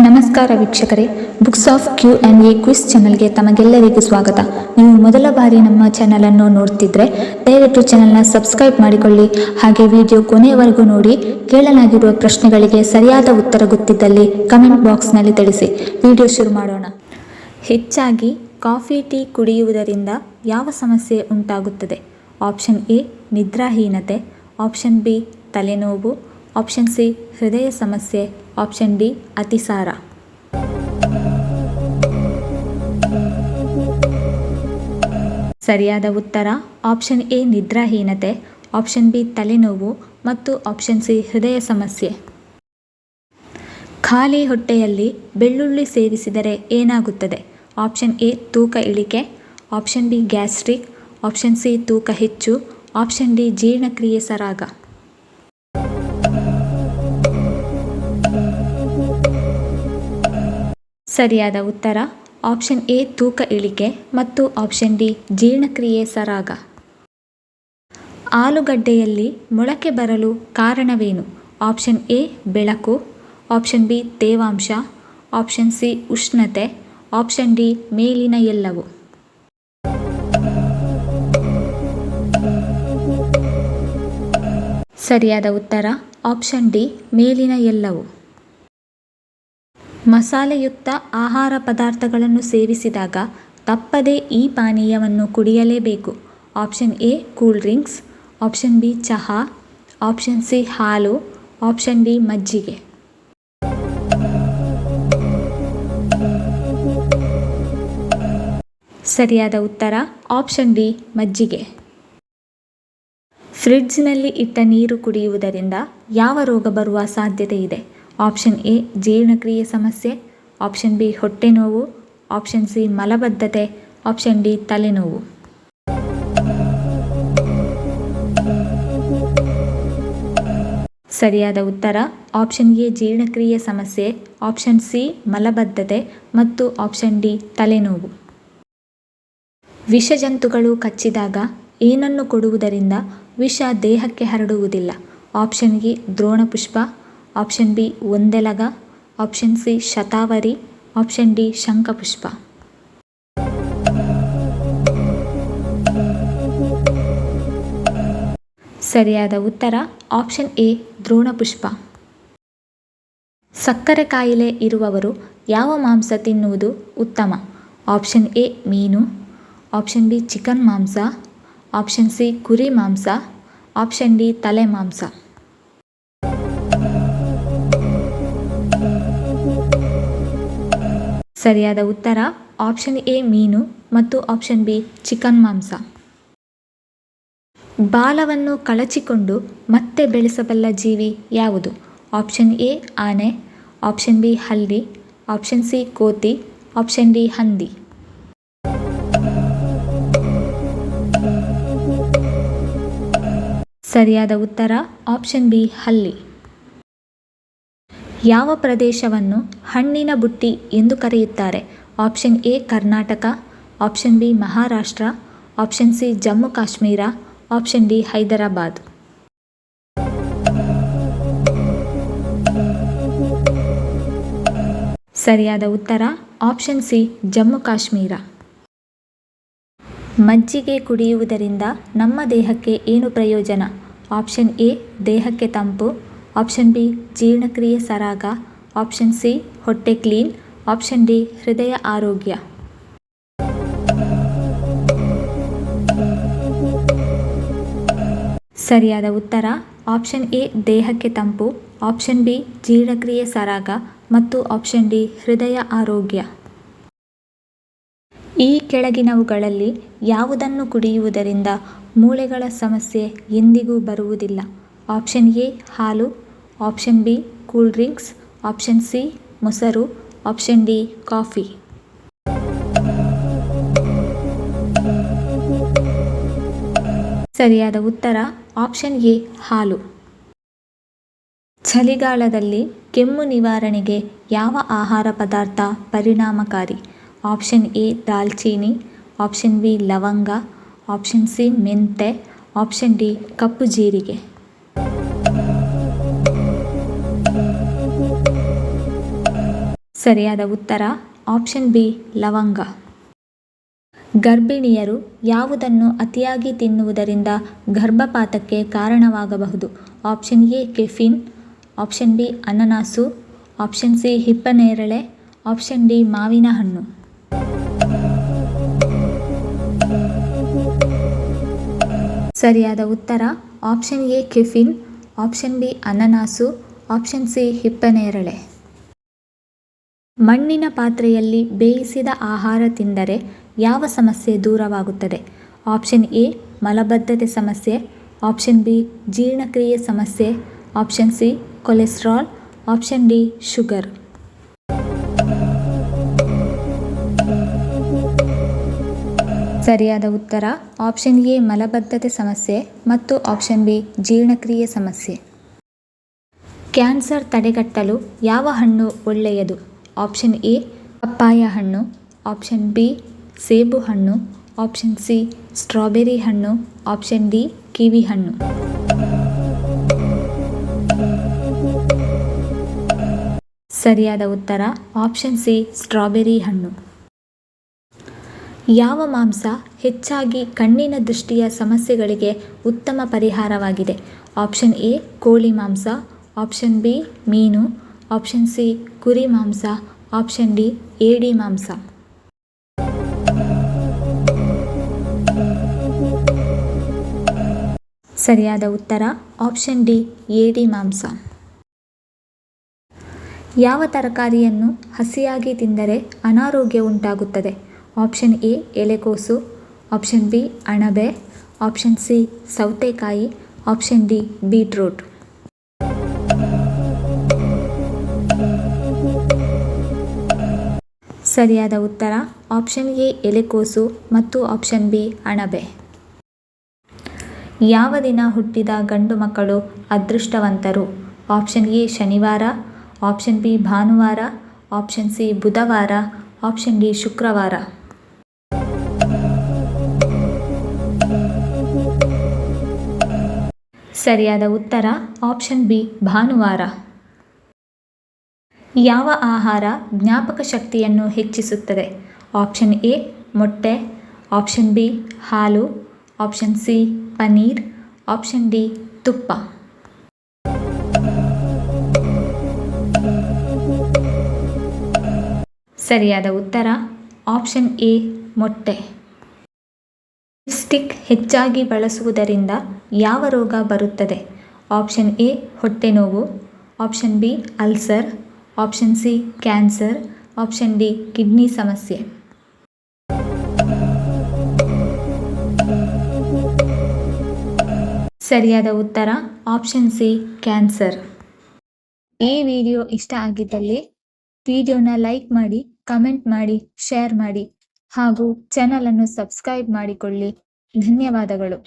ನಮಸ್ಕಾರ ವೀಕ್ಷಕರೇ, books of Q&A quiz ಚಾನಲ್ಗೆ ತಮಗೆಲ್ಲರಿಗೂ ಸ್ವಾಗತ. ನೀವು ಮೊದಲ ಬಾರಿ ನಮ್ಮ ಚಾನಲನ್ನು ನೋಡ್ತಿದ್ರೆ ದಯವಿಟ್ಟು ಚಾನಲ್ನ ಸಬ್ಸ್ಕ್ರೈಬ್ ಮಾಡಿಕೊಳ್ಳಿ. ಹಾಗೆ ವಿಡಿಯೋ ಕೊನೆಯವರೆಗೂ ನೋಡಿ. ಕೇಳಲಾಗಿರುವ ಪ್ರಶ್ನೆಗಳಿಗೆ ಸರಿಯಾದ ಉತ್ತರ ಗೊತ್ತಿದ್ದಲ್ಲಿ ಕಮೆಂಟ್ ಬಾಕ್ಸ್ನಲ್ಲಿ ತಿಳಿಸಿ. ವಿಡಿಯೋ ಶುರು ಮಾಡೋಣ. ಹೆಚ್ಚಾಗಿ ಕಾಫಿ ಟೀ ಕುಡಿಯುವುದರಿಂದ ಯಾವ ಸಮಸ್ಯೆ ಉಂಟಾಗುತ್ತದೆ? ಆಪ್ಷನ್ ಎ ನಿದ್ರಾಹೀನತೆ, ಆಪ್ಷನ್ ಬಿ ತಲೆನೋವು, ಆಪ್ಷನ್ ಸಿ ಹೃದಯ ಸಮಸ್ಯೆ, ಆಪ್ಷನ್ ಡಿ ಅತಿಸಾರ. ಸರಿಯಾದ ಉತ್ತರ ಆಪ್ಷನ್ ಎ ನಿದ್ರಾಹೀನತೆ, ಆಪ್ಷನ್ ಬಿ ತಲೆನೋವು ಮತ್ತು ಆಪ್ಷನ್ ಸಿ ಹೃದಯ ಸಮಸ್ಯೆ. ಖಾಲಿ ಹೊಟ್ಟೆಯಲ್ಲಿ ಬೆಳ್ಳುಳ್ಳಿ ಸೇವಿಸಿದರೆ ಏನಾಗುತ್ತದೆ? ಆಪ್ಷನ್ ಎ ತೂಕ ಇಳಿಕೆ, option B gastric, option C ತೂಕ ಹೆಚ್ಚು, ಆಪ್ಷನ್ ಡಿ ಜೀರ್ಣಕ್ರಿಯೆ ಸರಾಗ. ಸರಿಯಾದ ಉತ್ತರ ಆಪ್ಷನ್ ಎ ತೂಕ ಇಳಿಕೆ ಮತ್ತು ಆಪ್ಷನ್ ಡಿ ಜೀರ್ಣಕ್ರಿಯೆ ಸರಾಗ. ಆಲೂಗಡ್ಡೆಯಲ್ಲಿ ಮೊಳಕೆ ಬರಲು ಕಾರಣವೇನು? ಆಪ್ಷನ್ ಎ ಬೆಳಕು, ಆಪ್ಷನ್ ಬಿ ತೇವಾಂಶ, ಆಪ್ಷನ್ ಸಿ ಉಷ್ಣತೆ, ಆಪ್ಷನ್ ಡಿ ಮೇಲಿನ ಎಲ್ಲವೂ. ಸರಿಯಾದ ಉತ್ತರ ಆಪ್ಷನ್ ಡಿ ಮೇಲಿನ ಎಲ್ಲವೂ. ಮಸಾಲೆಯುಕ್ತ ಆಹಾರ ಪದಾರ್ಥಗಳನ್ನು ಸೇವಿಸಿದಾಗ ತಪ್ಪದೇ ಈ ಪಾನೀಯವನ್ನು ಕುಡಿಯಲೇಬೇಕು. Option A cool drinks, option B ಚಹಾ, ಆಪ್ಷನ್ ಸಿ ಹಾಲು, ಆಪ್ಷನ್ ಡಿ ಮಜ್ಜಿಗೆ. ಸರಿಯಾದ ಉತ್ತರ ಆಪ್ಷನ್ ಡಿ ಮಜ್ಜಿಗೆ. ಫ್ರಿಡ್ಜ್ನಲ್ಲಿ ಇಟ್ಟ ನೀರು ಕುಡಿಯುವುದರಿಂದ ಯಾವ ರೋಗ ಬರುವ ಸಾಧ್ಯತೆ ಇದೆ? ಆಪ್ಷನ್ ಎ ಜೀರ್ಣಕ್ರಿಯೆ ಸಮಸ್ಯೆ, ಆಪ್ಷನ್ ಬಿ ಹೊಟ್ಟೆ ನೋವು, ಆಪ್ಷನ್ ಸಿ ಮಲಬದ್ಧತೆ, ಆಪ್ಷನ್ ಡಿ ತಲೆನೋವು. ಸರಿಯಾದ ಉತ್ತರ ಆಪ್ಷನ್ ಎ ಜೀರ್ಣಕ್ರಿಯೆ ಸಮಸ್ಯೆ, ಆಪ್ಷನ್ ಸಿ ಮಲಬದ್ಧತೆ ಮತ್ತು ಆಪ್ಷನ್ ಡಿ ತಲೆನೋವು. ವಿಷಜಂತುಗಳು ಕಚ್ಚಿದಾಗ ಏನನ್ನು ಕೊಡುವುದರಿಂದ ವಿಷ ದೇಹಕ್ಕೆ ಹರಡುವುದಿಲ್ಲ? ಆಪ್ಷನ್ ಎ ದ್ರೋಣಪುಷ್ಪ, ಆಪ್ಷನ್ ಬಿ ಒಂದೆಲಗ, ಆಪ್ಷನ್ ಸಿ ಶತಾವರಿ, ಆಪ್ಷನ್ ಡಿ ಶಂಖಪುಷ್ಪ. ಸರಿಯಾದ ಉತ್ತರ ಆಪ್ಷನ್ ಎ ದ್ರೋಣಪುಷ್ಪ. ಸಕ್ಕರೆ ಕಾಯಿಲೆ ಇರುವವರು ಯಾವ ಮಾಂಸ ತಿನ್ನುವುದು ಉತ್ತಮ? ಆಪ್ಷನ್ ಎ ಮೀನು, ಆಪ್ಷನ್ ಬಿ ಚಿಕನ್ ಮಾಂಸ, ಆಪ್ಷನ್ ಸಿ ಕುರಿ ಮಾಂಸ, ಆಪ್ಷನ್ ಡಿ ತಲೆ ಮಾಂಸ. ಸರಿಯಾದ ಉತ್ತರ ಆಪ್ಷನ್ ಎ ಮೀನು ಮತ್ತು ಆಪ್ಷನ್ ಬಿ ಚಿಕನ್ ಮಾಂಸ. ಬಾಲವನ್ನು ಕಳಚಿಕೊಂಡು ಮತ್ತೆ ಬೆಳೆಸಬಲ್ಲ ಜೀವಿ ಯಾವುದು? ಆಪ್ಷನ್ ಎ ಆನೆ, ಆಪ್ಷನ್ ಬಿ ಹಲ್ಲಿ, ಆಪ್ಷನ್ ಸಿ ಕೋತಿ, ಆಪ್ಷನ್ ಡಿ ಹಂದಿ. ಸರಿಯಾದ ಉತ್ತರ ಆಪ್ಷನ್ ಬಿ ಹಲ್ಲಿ. ಯಾವ ಪ್ರದೇಶವನ್ನು ಹಣ್ಣಿನ ಬುಟ್ಟಿ ಎಂದು ಕರೆಯುತ್ತಾರೆ? Option A Karnataka, option B Maharashtra, option C Jammu Kashmir, option D Hyderabad. ಸರಿಯಾದ ಉತ್ತರ ಆಪ್ಷನ್ ಸಿ ಜಮ್ಮು ಕಾಶ್ಮೀರ. ಮಜ್ಜಿಗೆ ಕುಡಿಯುವುದರಿಂದ ನಮ್ಮ ದೇಹಕ್ಕೆ ಏನು ಪ್ರಯೋಜನ? ಆಪ್ಷನ್ ಎ ದೇಹಕ್ಕೆ ತಂಪು, ಆಪ್ಷನ್ ಬಿ ಜೀರ್ಣಕ್ರಿಯೆ ಸರಾಗ, ಆಪ್ಷನ್ ಸಿ ಹೊಟ್ಟೆ ಕ್ಲೀನ್, ಆಪ್ಷನ್ ಡಿ ಹೃದಯ ಆರೋಗ್ಯ. ಸರಿಯಾದ ಉತ್ತರ ಆಪ್ಷನ್ ಎ ದೇಹಕ್ಕೆ ತಂಪು, ಆಪ್ಷನ್ ಬಿ ಜೀರ್ಣಕ್ರಿಯೆ ಸರಾಗ ಮತ್ತು ಆಪ್ಷನ್ ಡಿ ಹೃದಯ ಆರೋಗ್ಯ. ಈ ಕೆಳಗಿನವುಗಳಲ್ಲಿ ಯಾವುದನ್ನು ಕುಡಿಯುವುದರಿಂದ ಮೂಳೆಗಳ ಸಮಸ್ಯೆ ಎಂದಿಗೂ ಬರುವುದಿಲ್ಲ? ಆಪ್ಷನ್ ಎ ಹಾಲು, option B cool drinks, option C ಮೊಸರು, ಆಪ್ಷನ್ ಡಿ ಕಾಫಿ. ಸರಿಯಾದ ಉತ್ತರ ಆಪ್ಷನ್ ಎ ಹಾಲು. ಚಳಿಗಾಲದಲ್ಲಿ ಕೆಮ್ಮು ನಿವಾರಣೆಗೆ ಯಾವ ಆಹಾರ ಪದಾರ್ಥ ಪರಿಣಾಮಕಾರಿ? ಆಪ್ಷನ್ ಎ ದಾಲ್ಚೀನಿ, ಆಪ್ಷನ್ ಬಿ ಲವಂಗ, ಆಪ್ಷನ್ ಸಿ ಮೆಂತೆ, ಆಪ್ಷನ್ ಡಿ ಕಪ್ಪು ಜೀರಿಗೆ. ಸರಿಯಾದ ಉತ್ತರ ಆಪ್ಷನ್ ಬಿ ಲವಂಗ. ಗರ್ಭಿಣಿಯರು ಯಾವುದನ್ನು ಅತಿಯಾಗಿ ತಿನ್ನುವುದರಿಂದ ಗರ್ಭಪಾತಕ್ಕೆ ಕಾರಣವಾಗಬಹುದು? Option A caffeine, option B ಅನನಾಸು, ಆಪ್ಷನ್ ಸಿ ಹಿಪ್ಪನೇರಳೆ, ಆಪ್ಷನ್ ಡಿ ಮಾವಿನ ಹಣ್ಣು. ಸರಿಯಾದ ಉತ್ತರ option A caffeine, option B ಅನನಾಸು, ಆಪ್ಷನ್ ಸಿ ಹಿಪ್ಪನೇರಳೆ. ಮಣ್ಣಿನ ಪಾತ್ರೆಯಲ್ಲಿ ಬೇಯಿಸಿದ ಆಹಾರ ತಿಂದರೆ ಯಾವ ಸಮಸ್ಯೆ ದೂರವಾಗುತ್ತದೆ? ಆಪ್ಷನ್ ಎ ಮಲಬದ್ಧತೆ ಸಮಸ್ಯೆ, ಆಪ್ಷನ್ ಬಿ ಜೀರ್ಣಕ್ರಿಯೆ ಸಮಸ್ಯೆ, option C cholesterol, option D sugar. ಸರಿಯಾದ ಉತ್ತರ ಆಪ್ಷನ್ ಎ ಮಲಬದ್ಧತೆ ಸಮಸ್ಯೆ ಮತ್ತು ಆಪ್ಷನ್ ಬಿ ಜೀರ್ಣಕ್ರಿಯೆ ಸಮಸ್ಯೆ. ಕ್ಯಾನ್ಸರ್ ತಡೆಗಟ್ಟಲು ಯಾವ ಹಣ್ಣು ಒಳ್ಳೆಯದು? ಆಪ್ಷನ್ ಎ ಪಪ್ಪಾಯ ಹಣ್ಣು, ಆಪ್ಷನ್ ಬಿ ಸೇಬು ಹಣ್ಣು, ಆಪ್ಷನ್ ಸಿ ಸ್ಟ್ರಾಬೆರಿ ಹಣ್ಣು, ಆಪ್ಷನ್ ಡಿ ಕಿವಿ ಹಣ್ಣು. ಸರಿಯಾದ ಉತ್ತರ ಆಪ್ಷನ್ ಸಿ ಸ್ಟ್ರಾಬೆರಿ ಹಣ್ಣು. ಯಾವ ಮಾಂಸ ಹೆಚ್ಚಾಗಿ ಕಣ್ಣಿನ ದೃಷ್ಟಿಯ ಸಮಸ್ಯೆಗಳಿಗೆ ಉತ್ತಮ ಪರಿಹಾರವಾಗಿದೆ? ಆಪ್ಷನ್ ಎ ಕೋಳಿ ಮಾಂಸ, ಆಪ್ಷನ್ ಬಿ ಮೀನು, ಆಪ್ಷನ್ ಸಿ ಕುರಿ ಮಾಂಸ, ಆಪ್ಷನ್ ಡಿ ಏಡಿ ಮಾಂಸ. ಸರಿಯಾದ ಉತ್ತರ ಆಪ್ಷನ್ ಡಿ ಏಡಿ ಮಾಂಸ. ಯಾವ ತರಕಾರಿಯನ್ನು ಹಸಿಯಾಗಿ ತಿಂದರೆ ಅನಾರೋಗ್ಯ ಉಂಟಾಗುತ್ತದೆ? ಆಪ್ಷನ್ ಎ ಎಲೆಕೋಸು, ಆಪ್ಷನ್ ಬಿ ಅಣಬೆ, ಆಪ್ಷನ್ ಸಿ ಸೌತೆಕಾಯಿ, ಆಪ್ಷನ್ ಡಿ ಬೀಟ್ರೂಟ್. ಸರಿಯಾದ ಉತ್ತರ ಆಪ್ಷನ್ ಎ ಎಲೆಕೋಸು ಮತ್ತು ಆಪ್ಷನ್ ಬಿ ಅಣಬೆ. ಯಾವ ದಿನ ಹುಟ್ಟಿದ ಗಂಡು ಮಕ್ಕಳು ಅದೃಷ್ಟವಂತರು? ಆಪ್ಷನ್ ಎ ಶನಿವಾರ, ಆಪ್ಷನ್ ಬಿ ಭಾನುವಾರ, ಆಪ್ಷನ್ ಸಿ ಬುಧವಾರ, ಆಪ್ಷನ್ ಡಿ ಶುಕ್ರವಾರ. ಸರಿಯಾದ ಉತ್ತರ ಆಪ್ಷನ್ ಬಿ ಭಾನುವಾರ. ಯಾವ ಆಹಾರ ಜ್ಞಾಪಕ ಶಕ್ತಿಯನ್ನು ಹೆಚ್ಚಿಸುತ್ತದೆ? ಆಪ್ಷನ್ ಎ ಮೊಟ್ಟೆ, ಆಪ್ಷನ್ ಬಿ ಹಾಲು, option C paneer, option D ತುಪ್ಪ. ಸರಿಯಾದ ಉತ್ತರ ಆಪ್ಷನ್ ಎ ಮೊಟ್ಟೆ. ಲಿಪ್ಸ್ಟಿಕ್ ಹೆಚ್ಚಾಗಿ ಬಳಸುವುದರಿಂದ ಯಾವ ರೋಗ ಬರುತ್ತದೆ? ಆಪ್ಷನ್ ಎ ಹೊಟ್ಟೆ ನೋವು, option B ulcer, option C cancer, option D kidney ಸಮಸ್ಯೆ. ಸರಿಯಾದ ಉತ್ತರ ಆಪ್ಷನ್ ಸಿ ಕ್ಯಾನ್ಸರ್. ಈ ವಿಡಿಯೋ ಇಷ್ಟ ಆಗಿದ್ದಲ್ಲಿ ವಿಡಿಯೋನ ಲೈಕ್ ಮಾಡಿ, ಕಮೆಂಟ್ ಮಾಡಿ, ಶೇರ್ ಮಾಡಿ ಹಾಗೂ ಚಾನಲನ್ನು ಸಬ್ಸ್ಕ್ರೈಬ್ ಮಾಡಿಕೊಳ್ಳಿ. ಧನ್ಯವಾದಗಳು.